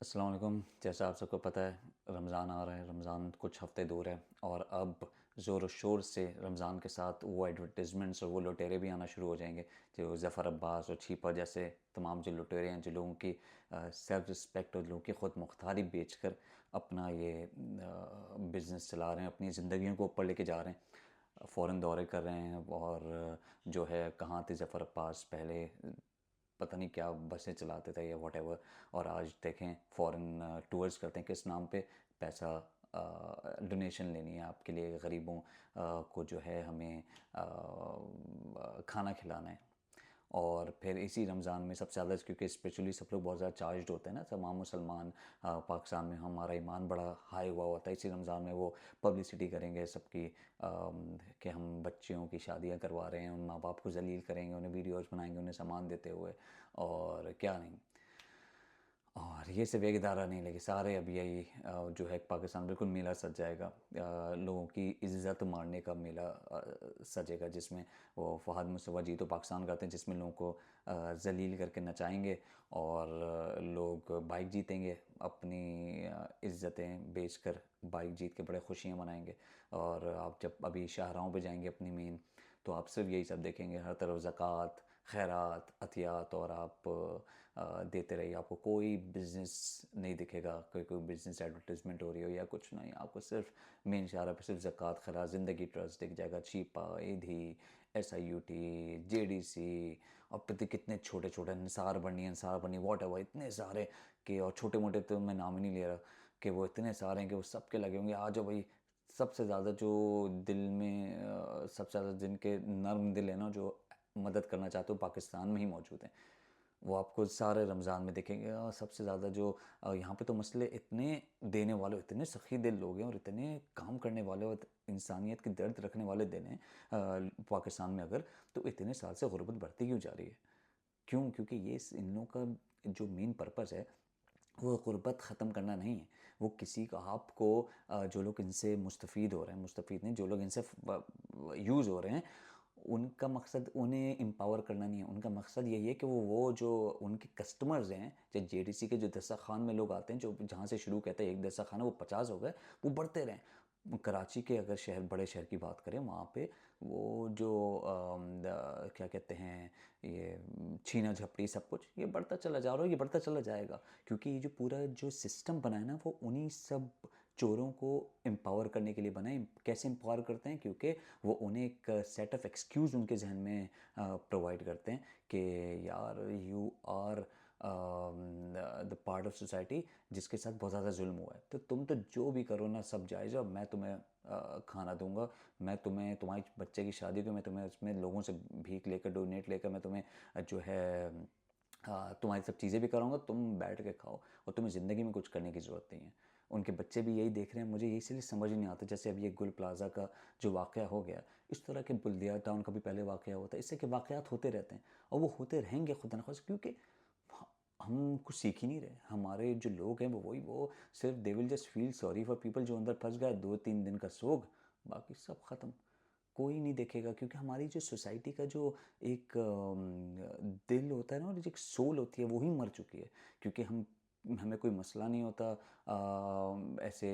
अस्सलाम वालेकुम। जैसा आप सबको पता है, रमज़ान आ रहा है। रमज़ान कुछ हफ़्ते दूर है और अब ज़ोर शोर से रमज़ान के साथ वो एडवर्टाइजमेंट्स और वो लुटेरे भी आना शुरू हो जाएंगे, जो ज़फ़र अब्बास और छीपा जैसे तमाम जो लुटेरे हैं, जो लोगों की सेल्फ़ रिस्पेक्ट और लोगों की ख़ुद मुख्तारी बेच कर अपना ये बिज़नेस चला रहे हैं, अपनी ज़िंदगियों को ऊपर लेके जा रहे हैं। फ़ॉरेन दौरे कर रहे हैं और जो है कहाँ थे ज़फ़र अब्बास पहले, पता नहीं क्या बसें चलाते थे या व्हाटएवर, और आज देखें फ़ॉरेन टूर्स करते हैं किस नाम पे? पैसा, डोनेशन लेनी है आपके लिए, गरीबों को जो है हमें खाना खिलाना है। और फिर इसी रमज़ान में सबसे ज़्यादा, क्योंकि स्पिरिचुअली सब लोग बहुत ज़्यादा चार्ज्ड होते हैं ना, तमाम मुसलमान, पाकिस्तान में हमारा ईमान बड़ा हाई हुआ होता है। इसी रमज़ान में वो पब्लिसिटी करेंगे सबकी, कि हम बच्चियों की शादियां करवा रहे हैं, उन माँ बाप को जलील करेंगे, उन्हें वीडियोज़ बनाएंगे उन्हें सामान देते हुए, और क्या नहीं। और ये सिर्फ एक इदारा नहीं, लेकिन सारे अब यही जो है पाकिस्तान बिल्कुल मेला सज जाएगा। लोगों की इज़्ज़त मारने का मेला सजेगा, जिसमें वो फ़हद मुसव्वा जी तो पाकिस्तान करते हैं, जिसमें लोगों को ज़लील करके नचाएंगे और लोग बाइक जीतेंगे, अपनी इज़्ज़तें बेच कर बाइक जीत के बड़े खुशियाँ मनाएंगे। और आप जब अभी शाहराहों पे जाएंगे अपनी मेन, तो आप सिर्फ यही सब देखेंगे, हर तरफ ज़कात, खैरात, अतियात, और आप देते रहिए। आपको कोई बिज़नेस नहीं दिखेगा, कोई बिज़नेस एडवर्टाइजमेंट हो रही हो या कुछ नहीं, आपको सिर्फ मेन शाहरा पे सिर्फ ज़कात, खैरात, ज़िंदगी ट्रस्ट दिख जाएगा, चीपा, ईधी, SIUT, JDC, और पता कितने छोटे छोटे निसार बनी वॉट एवर, इतने सारे कि, और छोटे मोटे तो मैं नाम ही नहीं ले रहा, कि वो इतने सारे हैं कि वो सबके लगे होंगे। आ जाओ भाई, सबसे ज़्यादा जो दिल में सबसे ज़्यादा जिनके नर्म दिल है ना, जो मदद करना चाहते हो, पाकिस्तान में ही मौजूद हैं। वो आपको सारे रमज़ान में दिखेंगे। और सबसे ज़्यादा जो यहाँ पे तो मसले, इतने देने वाले, इतने सखी दिल लोग हैं और इतने काम करने वाले और इंसानियत की दर्द रखने वाले दिन हैं पाकिस्तान में। अगर तो इतने साल से गुर्बत बढ़ती क्यों जा रही है? क्यों? क्योंकि ये इन लोगों का जो मेन पर्पस है, वो गुर्बत ख़त्म करना नहीं है। वो किसी का आपको जो लोग इनसे मुस्तफ़ीद हो रहे हैं, मुस्तफ़ीद नहीं, जो लोग इनसे यूज़ हो रहे हैं, उनका मकसद उन्हें एम्पावर करना नहीं है। उनका मकसद यही है कि वो जो उनके कस्टमर्स हैं, जो JDC के जो दस्तरखान में लोग आते हैं, जो जहाँ से शुरू कहते हैं एक दस्तरखाना, वो 50 हो गए, वो बढ़ते रहें। कराची के अगर शहर, बड़े शहर की बात करें, वहाँ पे वो जो क्या कहते हैं, ये छीना झपटी सब कुछ, ये बढ़ता चला जा रहा है, ये बढ़ता चला जाएगा। क्योंकि ये जो पूरा जो सिस्टम बना है ना, वो उन्हीं सब चोरों को एम्पावर करने के लिए बना है। कैसे एम्पावर करते हैं? क्योंकि वो उन्हें एक सेट ऑफ एक्सक्यूज़ उनके जहन में प्रोवाइड करते हैं कि यार, you are the part of society जिसके साथ बहुत ज़्यादा जुल्म हुआ है, तो तुम तो जो भी करो ना, सब जायज़ है। और मैं तुम्हें खाना दूंगा, मैं तुम्हें, तुम्हारी बच्चे की शादी को मैं तुम्हें उसमें लोगों से भीख लेकर, डोनेट लेकर, मैं तुम्हें जो है तुम्हारी सब चीज़ें भी कराऊंगा, तुम बैठ के खाओ, और तुम्हें ज़िंदगी में कुछ करने की ज़रूरत नहीं है। उनके बच्चे भी यही देख रहे हैं। मुझे ये इसलिए समझ ही नहीं आता, जैसे अभी ये गुल प्लाज़ा का जो वाक़या हो गया, इस तरह के बुल्दिया टाउन का भी पहले वाक़या होता है, इससे के वाक़यात होते रहते हैं और वो होते रहेंगे खुदा न खास्ता, क्योंकि हम कुछ सीख ही नहीं रहे। हमारे जो लोग हैं, वो वही, वो सिर्फ they will just feel sorry for people, जो अंदर फंस गए, 2-3 दिन का सोग, बाकी सब ख़त्म। कोई नहीं देखेगा, क्योंकि हमारी जो सोसाइटी का जो एक दिल होता है ना, और जो एक सोल होती है, वो ही मर चुकी है। क्योंकि हमें कोई मसला नहीं होता ऐसे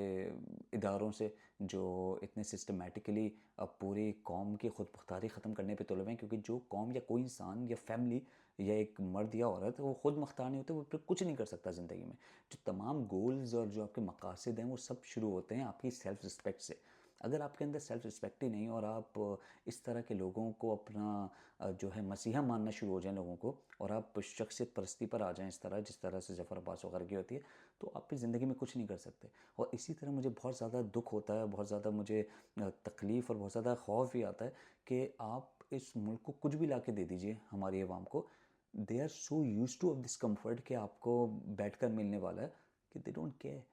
इदारों से जो इतने सिस्टमेटिकली पूरी कौम की खुद मुख्तारी ख़त्म करने पे तुले हुए हैं। क्योंकि जो कौम या कोई इंसान या फैमिली या एक मर्द या औरत, वो खुद मुख्तार नहीं होते, वो फिर कुछ नहीं कर सकता ज़िंदगी में। जो तमाम गोल्स और जो आपके मकासद हैं, वो सब शुरू होते हैं आपकी सेल्फ़ रिस्पेक्ट से। अगर आपके अंदर सेल्फ़ रिस्पेक्ट ही नहीं, और आप इस तरह के लोगों को अपना जो है मसीहा मानना शुरू हो जाएं लोगों को, और आप शख्सियत परस्ती पर आ जाएं इस तरह, जिस तरह से ज़फ़र अब्बास वगैरह की होती है, तो आप फिर ज़िंदगी में कुछ नहीं कर सकते। और इसी तरह मुझे बहुत ज़्यादा दुख होता है, बहुत ज़्यादा मुझे तकलीफ़ और बहुत ज़्यादा खौफ भी आता है कि आप इस मुल्क को कुछ भी ला के दे दीजिए हमारी आवाम को, they are so used to of this comfort कि आपको बैठ कर मिलने वाला है, कि दे डोंट केयर।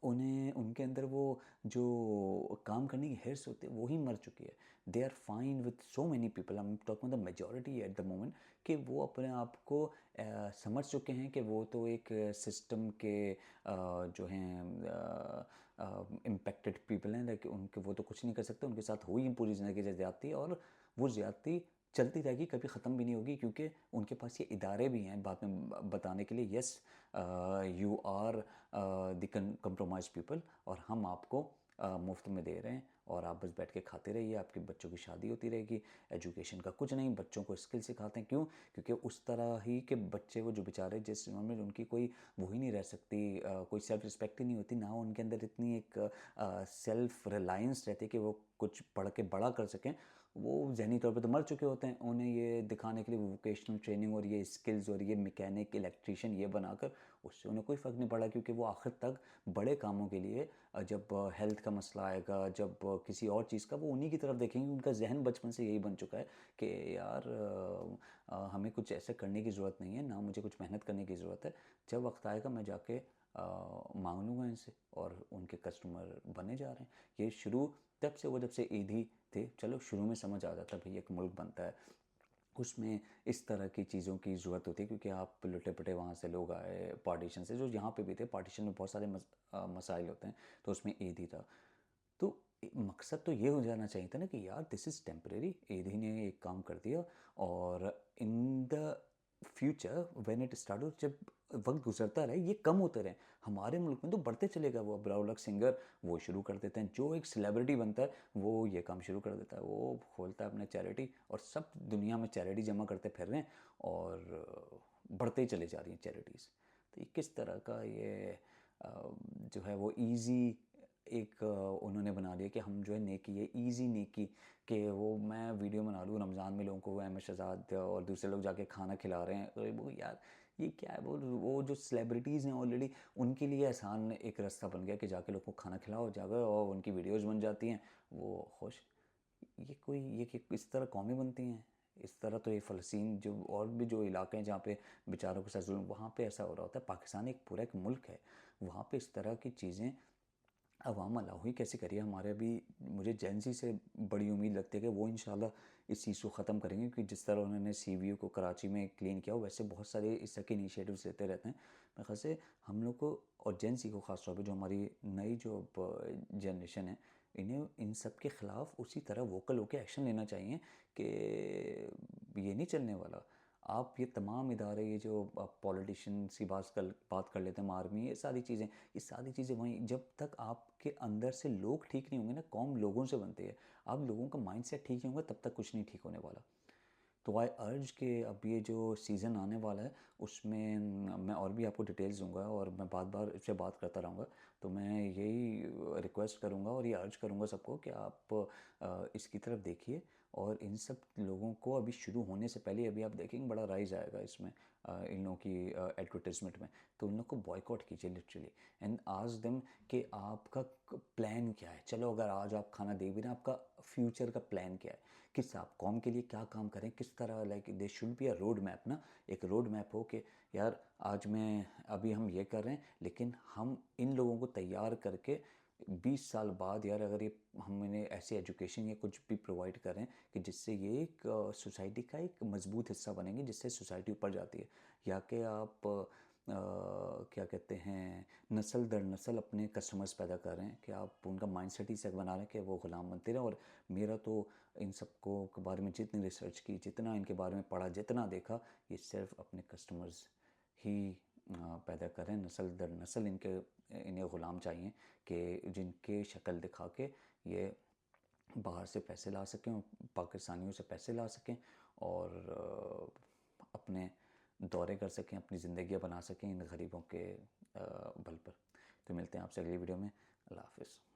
उन्हें, उनके अंदर वो जो काम करने की हिर्स होती है, वो ही मर चुकी है। They are fine with so many people, I am talking the majority at the moment, कि वो अपने आप को समझ चुके हैं कि वो तो एक सिस्टम के जो हैं इम्पेक्टेड पीपल हैं, लेकिन उनके, वो तो कुछ नहीं कर सकते, उनके साथ हुई पूरी ज़िंदगी ज़्यादती, और वो ज़्यादती चलती रहेगी, कभी ख़त्म भी नहीं होगी, क्योंकि उनके पास ये इदारे भी हैं बाद में बताने के लिए, yes you are the compromise people, और हम आपको मुफ्त में दे रहे हैं और आप बस बैठ के खाते रहिए, आपके बच्चों की शादी होती रहेगी, एजुकेशन का कुछ नहीं, बच्चों को स्किल सिखाते हैं। क्यों? क्योंकि उस तरह ही के बच्चे वो जो बेचारे जिस उम्र में उनकी कोई वो ही नहीं रह सकती, कोई सेल्फ रिस्पेक्ट ही नहीं होती ना, उनके अंदर इतनी एक सेल्फ रिलायंस रहती है कि वो कुछ पढ़ के बड़ा कर सकें, वो जहनी तौर पे तो मर चुके होते हैं। उन्हें ये दिखाने के लिए वोकेशनल ट्रेनिंग और ये स्किल्स और ये मैकेनिक इलेक्ट्रीशियन ये बनाकर, उससे उन्हें कोई फ़र्क नहीं पड़ा, क्योंकि वो आखिर तक बड़े कामों के लिए जब हेल्थ का मसला आएगा, जब किसी और चीज़ का, वो उन्हीं की तरफ देखेंगे। उनका जहन बचपन से यही बन चुका है कि यार हमें कुछ ऐसे करने की ज़रूरत नहीं है, ना मुझे कुछ मेहनत करने की ज़रूरत है, जब वक्त आएगा मैं जाके मांग लूँगा इनसे, और उनके कस्टमर बने जा रहे हैं। ये शुरू तब से, वो जब से ईदी थे, चलो शुरू में समझ आ जाता भाई एक मुल्क बनता है, उसमें इस तरह की चीज़ों की ज़रूरत होती है, क्योंकि आप लुटे-पुटे वहाँ से लोग आए पार्टीशन से, जो यहाँ पे भी थे, पार्टीशन में बहुत सारे मसाइल होते हैं, तो उसमें ईद ही था। तो मकसद तो ये हो जाना चाहिए था ना कि यार दिस इज़ टेम्परेरी, ईद ही ने एक काम कर दिया, और in the future when it start, जब वक्त गुजरता रहे ये कम होते रहे, हमारे मुल्क में तो बढ़ते चलेगा। वो ब्राउलक सिंगर वो शुरू कर देते हैं, जो एक सेलिब्रिटी बनता है वो ये काम शुरू कर देता है, वो खोलता है अपने चैरिटी, और सब दुनिया में चैरिटी जमा करते फिर रहे हैं, और बढ़ते ही चले जा रही हैं चैरिटीज़। तो ये किस तरह का ये जो है वो ईज़ी एक उन्होंने बना दिया कि हम जो है नेकी, ये ईज़ी नेकी, कि वो मैं वीडियो बना लूँ रमज़ान में, लोगों को वो अहमद शहजाद और दूसरे लोग जाके खाना खिला रहे हैं, तो वो यार ये क्या है, वो जो सेलिब्रिटीज़ हैं ऑलरेडी, उनके लिए आसान एक रास्ता बन गया कि जाके लोगों को खाना खिलाओ जाकर, और उनकी वीडियोज़ बन जाती हैं, वो खुश। ये कोई ये कि इस तरह कौमें बनती हैं? इस तरह तो ये फ़लस्तीन जो और भी जो इलाके हैं जहाँ पे बेचारों के साथ जुल्म, वहाँ पे ऐसा हो रहा होता है। पाकिस्तान एक पूरा एक मुल्क है, वहाँ पे इस तरह की चीज़ें अवाम अलाउ ही कैसे करिए। हमारे अभी मुझे जेंजी से बड़ी उम्मीद लगती है कि वो इंशाल्लाह इस चीज़ को ख़त्म करेंगे, क्योंकि जिस तरह उन्होंने सीवीओ को कराची में क्लीन किया, वैसे बहुत सारे इस तरह के इनिशिएटिव्स लेते रहते हैं। मेरे ख़्याल से हम लोग को, और जेंजी को ख़ास तौर पे, जो हमारी नई जो जनरेशन है, इन्हें इन सब के ख़िलाफ़ उसी तरह वोकल होकर एक्शन लेना चाहिए कि ये नहीं चलने वाला। आप ये तमाम इदारे, ये जो पॉलिटिशियंस की बात कर लेते हैं, आर्मी, ये सारी चीज़ें, ये सारी चीज़ें वहीं, जब तक आपके अंदर से लोग ठीक नहीं होंगे ना, कौम लोगों से बनती है, आप लोगों का माइंडसेट ठीक नहीं होगा तब तक कुछ नहीं ठीक होने वाला। तो आई अर्ज के अब ये जो सीज़न आने वाला है, उसमें मैं और भी आपको डिटेल्स दूंगा, और मैं बार बार इससे बात करता रहूँगा। तो मैं यही रिक्वेस्ट करूँगा और ये अर्ज करूँगा सबको कि आप इसकी तरफ देखिए, और इन सब लोगों को अभी शुरू होने से पहले, अभी आप देखेंगे बड़ा राइज आएगा इसमें, इन लोगों की एडवर्टाइजमेंट में, तो उन लोग को बॉयकॉट कीजिए लिटरली, एंड आस्क देम कि आपका प्लान क्या है। चलो अगर आज आप खाना दे भी ना, आपका फ्यूचर का प्लान क्या है, किस आप कौम के लिए क्या काम करें, किस तरह, like they should be a road map ना, एक रोड मैप हो कि यार आज मैं, अभी हम ये कर रहे हैं, लेकिन हम इन लोगों को तैयार करके 20 साल बाद, यार अगर ये हम इन्हें ऐसी एजुकेशन या कुछ भी प्रोवाइड करें कि जिससे ये एक सोसाइटी का एक मजबूत हिस्सा बनेंगे, जिससे सोसाइटी ऊपर जाती है, या कि आप क्या कहते हैं, नस्ल दर नस्ल अपने कस्टमर्स पैदा कर रहे हैं, कि आप उनका माइंडसेट ही से बना रहे हैं कि वो ग़ुलाम बनते रहें। और मेरा तो इन सबको के बारे में जितनी रिसर्च की, जितना इनके बारे में पढ़ा, जितना देखा, ये सिर्फ अपने कस्टमर्स ही पैदा करें, नस्ल दर नस्ल इन्हें ग़ुलाम चाहिए, कि जिनके शक्ल दिखा के ये बाहर से पैसे ला सकें, पाकिस्तानियों से पैसे ला सकें, और अपने दौरे कर सकें, अपनी ज़िंदगियाँ बना सकें इन गरीबों के बल पर। तो मिलते हैं आपसे अगली वीडियो में। अल्लाह हाफ़िज़।